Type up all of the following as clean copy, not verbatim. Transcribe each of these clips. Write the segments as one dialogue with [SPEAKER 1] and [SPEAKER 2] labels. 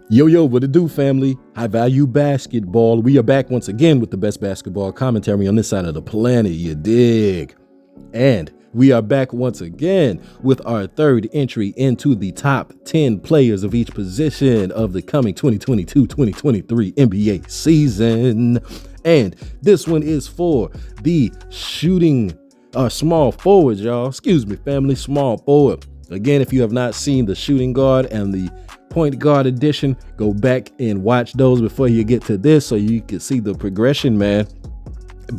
[SPEAKER 1] Yo, what it do, family? High value basketball. We are back once again with the best basketball commentary on this side of the planet, you dig? And we are back once again with our third entry into the top 10 players of each position of the coming 2022-2023 NBA season. And this one is for the shooting small forwards, y'all. Excuse me, family, small forward. Again, if you have not seen the shooting guard and the point guard edition, go back and watch those before you get to this so you can see the progression, man.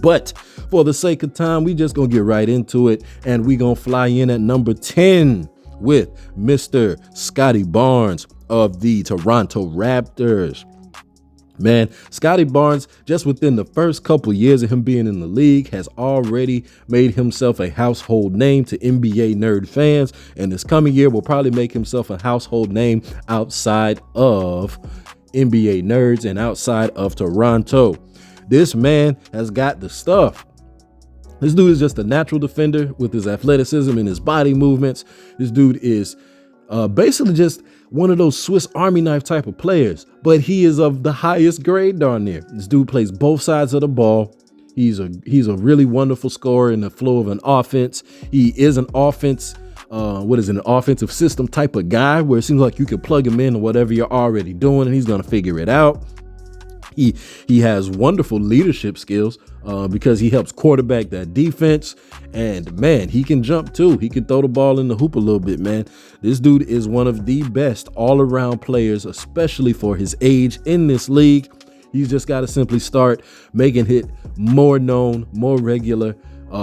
[SPEAKER 1] But for the sake of time, we just gonna get right into it, and we gonna fly in at number 10 with Mr. Scotty Barnes of the Toronto Raptors. Man, Scotty Barnes, just within the first couple years of him being in the league, has already made himself a household name to NBA nerd fans, and this coming year will probably make himself a household name outside of NBA nerds and outside of Toronto. This man has got the stuff. This dude is just a natural defender with his athleticism and his body movements. This dude is basically just one of those Swiss Army knife type of players, but he is of the highest grade darn near. This dude plays both sides of the ball. He's a really wonderful scorer in the flow of an offense. He is an an offensive system type of guy where it seems like you can plug him in or whatever you're already doing and he's going to figure it out. He has wonderful leadership skills because he helps quarterback that defense. And man, he can jump too. He can throw the ball in the hoop a little bit, man. This dude is one of the best all-around players, especially for his age in this league. He's just got to simply start making it more known, more regular,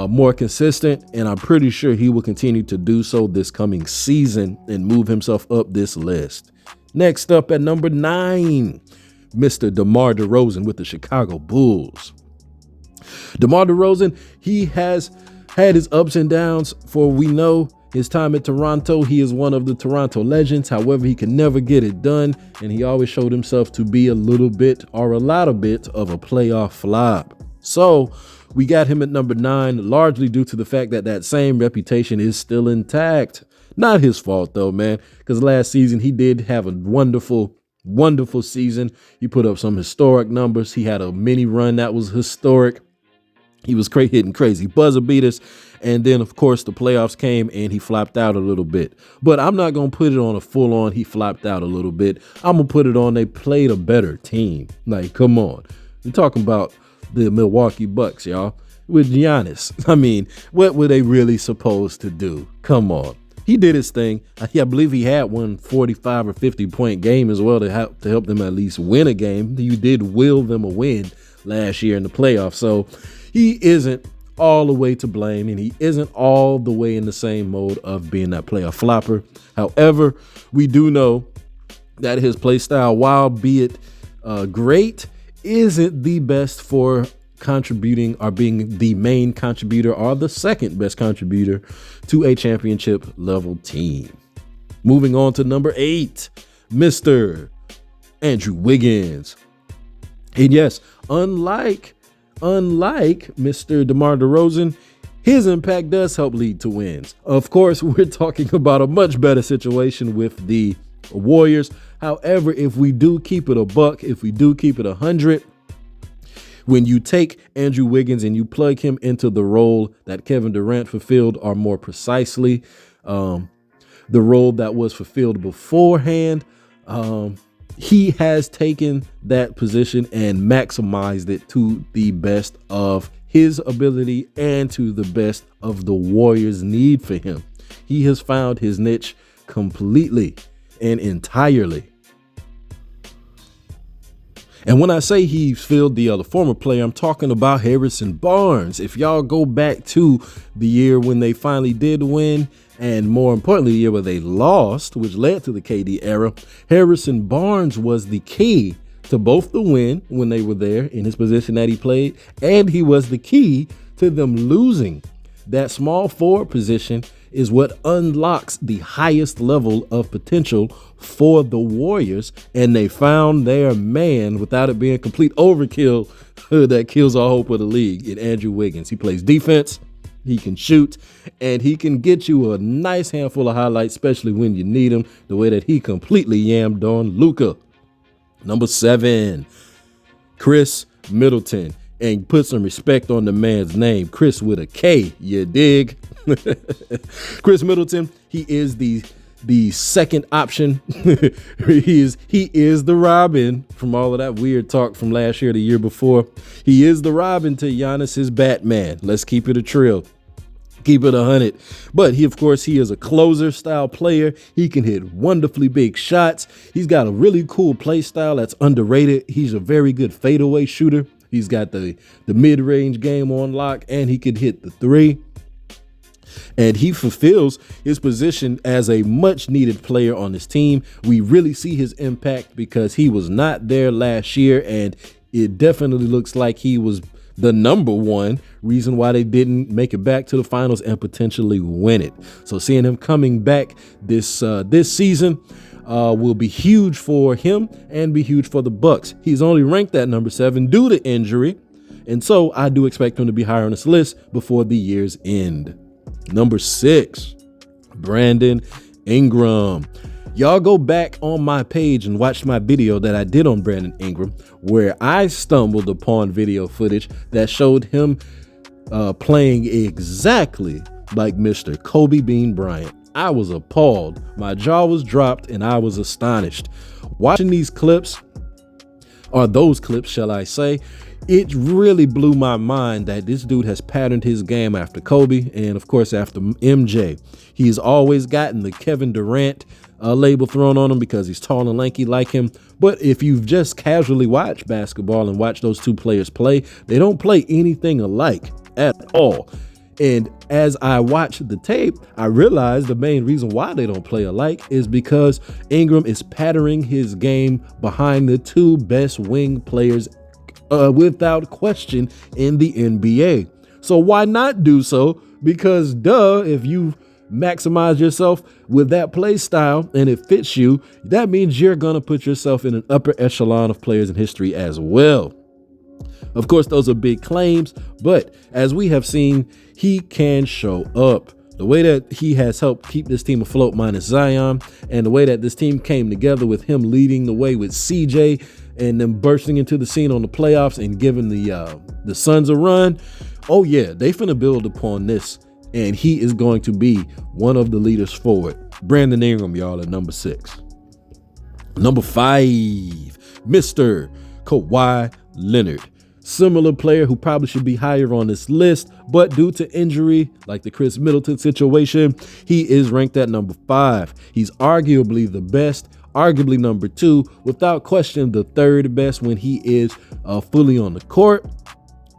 [SPEAKER 1] more consistent. And I'm pretty sure he will continue to do so this coming season and move himself up this list. Next up at number 9. Mr. DeMar DeRozan with the Chicago Bulls. DeMar DeRozan, he has had his ups and downs for we know his time at Toronto. He is one of the Toronto legends. However, he can never get it done, and he always showed himself to be a little bit or a lot of bit of a playoff flop. So we got him at number 9, largely due to the fact that that same reputation is still intact. Not his fault though, man, because last season he did have a wonderful season. He put up some historic numbers. He had a mini run that was historic. He was hitting crazy buzzer beaters. And then, of course, the playoffs came and he flopped out a little bit. But I'm not going to put it on a full on he flopped out a little bit. I'm going to put it on they played a better team. Like, come on. We're talking about the Milwaukee Bucks, y'all, with Giannis. I mean, what were they really supposed to do? Come on. He did his thing. I believe he had one 45 or 50 point game as well to help them at least win a game. You did will them a win last year in the playoffs. So he isn't all the way to blame, and he isn't all the way in the same mode of being that playoff flopper. However, we do know that his play style, while be it great, isn't the best for contributing or being the main contributor or the second best contributor to a championship level team. Moving on to number 8, Mr. Andrew Wiggins. And yes, unlike Mr. DeMar DeRozan, his impact does help lead to wins. Of course, we're talking about a much better situation with the Warriors. However, if we do keep it a buck, if we do keep it 100, when you take Andrew Wiggins and you plug him into the role that Kevin Durant fulfilled, or more precisely, the role that was fulfilled beforehand, he has taken that position and maximized it to the best of his ability and to the best of the Warriors' need for him. He has found his niche completely and entirely. And when I say he's filled the former player, I'm talking about Harrison Barnes. If y'all go back to the year when they finally did win, and more importantly, the year where they lost, which led to the KD era, Harrison Barnes was the key to both the win when they were there in his position that he played, and he was the key to them losing. That small forward position is what unlocks the highest level of potential for the Warriors, and they found their man without it being complete overkill that kills all hope of the league in Andrew Wiggins. He plays defense, he can shoot, and he can get you a nice handful of highlights, especially when you need him, the way that he completely yammed on Luka. Number 7, Chris Middleton. And put some respect on the man's name, Chris with a K, you dig? Chris Middleton, he is the second option. he is the Robin from all of that weird talk from last year, the year before. He is the Robin to Giannis's Batman. Let's keep it a trill. Keep it 100. But he is a closer style player. He can hit wonderfully big shots. He's got a really cool play style that's underrated. He's a very good fadeaway shooter. He's got the mid-range game on lock, and he could hit the 3. And he fulfills his position as a much-needed player on this team. We really see his impact because he was not there last year, and it definitely looks like he was the number one reason why they didn't make it back to the finals and potentially win it. So seeing him coming back this season will be huge for him and be huge for the Bucks. He's only ranked at number 7 due to injury, and so I do expect him to be higher on this list before the year's end. Number 6, Brandon Ingram. Y'all go back on my page and watch my video that I did on Brandon Ingram, where I stumbled upon video footage that showed him playing exactly like Mr. Kobe Bean Bryant. I was appalled. My jaw was dropped and I was astonished. Watching these clips, or those clips, shall I say, it really blew my mind that this dude has patterned his game after Kobe and, of course, after MJ. He's always gotten the Kevin Durant label thrown on him because he's tall and lanky like him. But if you've just casually watched basketball and watched those two players play, they don't play anything alike at all. And as I watched the tape, I realized the main reason why they don't play alike is because Ingram is patterning his game behind the two best wing players without question in the NBA. So why not do so? Because if you maximize yourself with that play style and it fits you, that means you're going to put yourself in an upper echelon of players in history as well. Of course, those are big claims, but as we have seen, he can show up. The way that he has helped keep this team afloat minus Zion, and the way that this team came together with him leading the way with CJ and then bursting into the scene on the playoffs and giving the Suns a run. Oh yeah, they finna build upon this, and he is going to be one of the leaders forward. Brandon Ingram, y'all, at number 6. Number 5, Mr. Kawhi Leonard. Similar player who probably should be higher on this list, but due to injury, like the Chris Middleton situation, he is ranked at number 5. He's arguably the best, arguably number 2, without question the third best when he is fully on the court.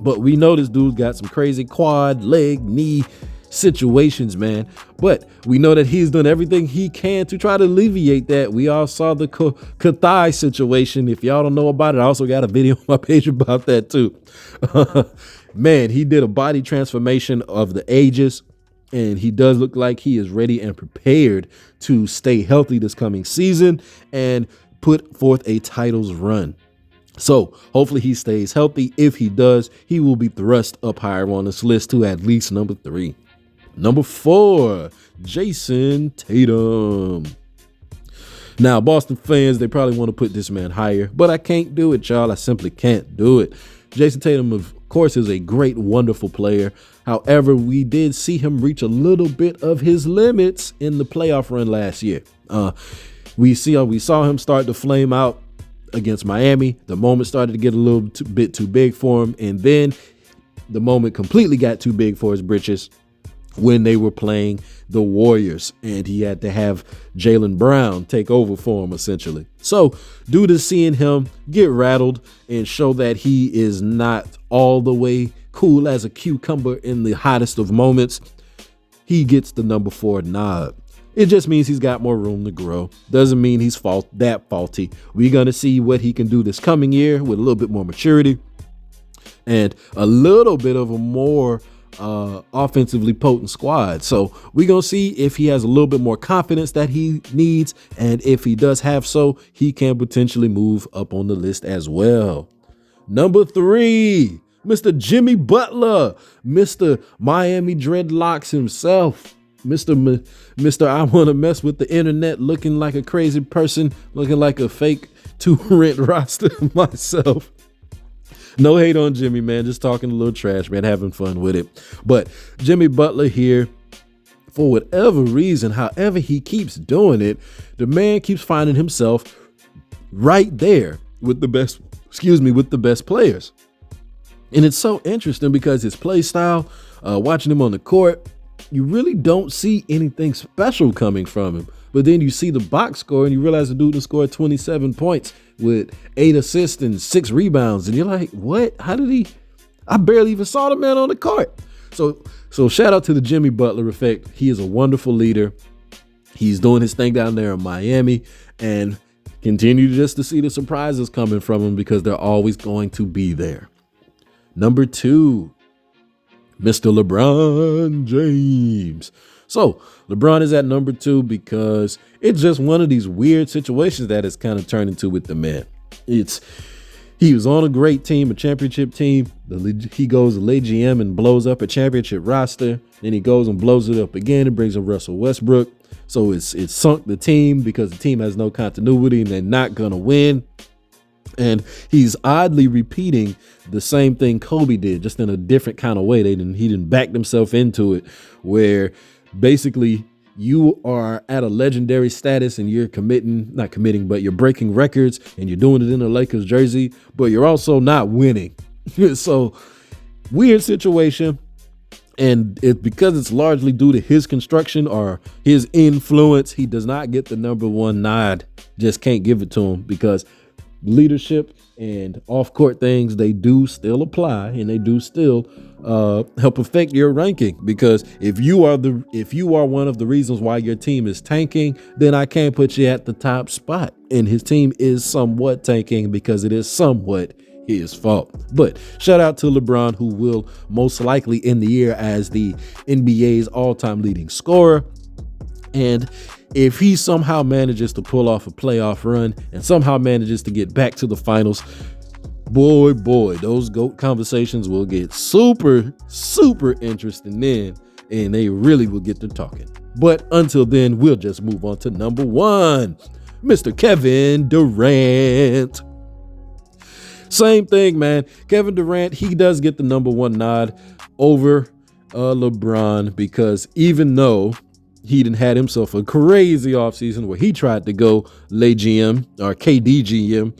[SPEAKER 1] But we know this dude got some crazy quad, leg, knee situations, man. But we know that he's done everything he can to try to alleviate that. We all saw the Kawhi situation. If y'all don't know about it, I also got a video on my page about that too. Man, he did a body transformation of the ages, and he does look like he is ready and prepared to stay healthy this coming season and put forth a titles run. So hopefully he stays healthy. If he does, he will be thrust up higher on this list to at least number 3. Number 4, Jayson Tatum. Now, Boston fans, they probably want to put this man higher, but I can't do it, y'all. I simply can't do it. Jayson Tatum, of course, is a great, wonderful player. However, we did see him reach a little bit of his limits in the playoff run last year. We saw him start to flame out against Miami. The moment started to get a little bit too big for him, and then the moment completely got too big for his britches when they were playing the Warriors, and he had to have Jaylen Brown take over for him, essentially. So due to seeing him get rattled and show that he is not all the way cool as a cucumber in the hottest of moments, he gets the number 4 nod. It just means he's got more room to grow. Doesn't mean he's that faulty. We're going to see what he can do this coming year with a little bit more maturity and a little bit of a more offensively potent squad. So we're going to see if he has a little bit more confidence that he needs. And if he does have so, he can potentially move up on the list as well. Number 3, Mr. Jimmy Butler, Mr. Miami Dreadlocks himself, Mr. I want to mess with the internet, looking like a crazy person, looking like a fake to-rent roster myself. No hate on Jimmy, man. Just talking a little trash, man. Having fun with it. But Jimmy Butler here, for whatever reason, however he keeps doing it, the man keeps finding himself right there with the best players. And it's so interesting because his play style, watching him on the court, you really don't see anything special coming from him. But then you see the box score and you realize the dude has scored 27 points with 8 assists and 6 rebounds. And you're like, what? How did he? I barely even saw the man on the court. So shout out to the Jimmy Butler effect. He is a wonderful leader. He's doing his thing down there in Miami, and continue just to see the surprises coming from him because they're always going to be there. Number 2, Mr. LeBron James. So LeBron is at number 2 because it's just one of these weird situations that it's kind of turned into with the man. He was on a great team, a championship team. He goes to lay GM and blows up a championship roster. Then he goes and blows it up again and brings in Russell Westbrook. So it's sunk the team because the team has no continuity and they're not going to win. And he's oddly repeating the same thing Kobe did, just in a different kind of way. He didn't back himself into it, where basically you are at a legendary status and you're but you're breaking records and you're doing it in a Lakers jersey, but you're also not winning. So weird situation. And because it's largely due to his construction or his influence, he does not get the number 1 nod. Just can't give it to him because leadership and off-court things, they do still apply and they do still help affect your ranking. Because if you are one of the reasons why your team is tanking, then I can't put you at the top spot. And his team is somewhat tanking because it is somewhat his fault. But shout out to LeBron, who will most likely end the year as the NBA's all-time leading scorer. And if he somehow manages to pull off a playoff run and somehow manages to get back to the finals, boy, those GOAT conversations will get super, super interesting then, and they really will get to talking. But until then, we'll just move on to number 1, Mr. Kevin Durant. Same thing, man. Kevin Durant, he does get the number 1 nod over LeBron because even though he done had himself a crazy offseason where he tried to go lay GM or KD GM,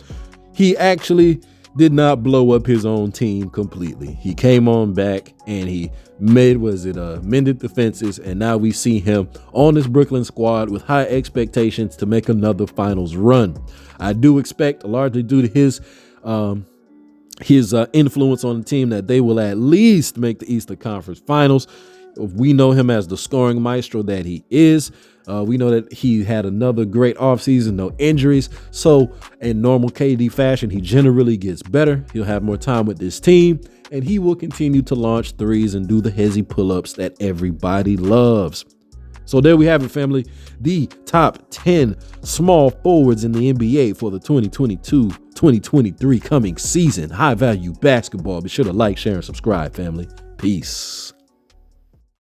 [SPEAKER 1] he actually did not blow up his own team completely. He came on back and he mended the fences, and now we see him on this Brooklyn squad with high expectations to make another finals run. I do expect, largely due to his influence on the team, that they will at least make the Eastern Conference Finals. We know him as the scoring maestro that he is. We know that he had another great offseason, no injuries. So in normal KD fashion, he generally gets better. He'll have more time with this team, and he will continue to launch threes and do the hezzy pull-ups that everybody loves. So there we have it, family. The top 10 small forwards in the NBA for the 2022-2023 coming season. High value basketball. Be sure to like, share, and subscribe, family. Peace.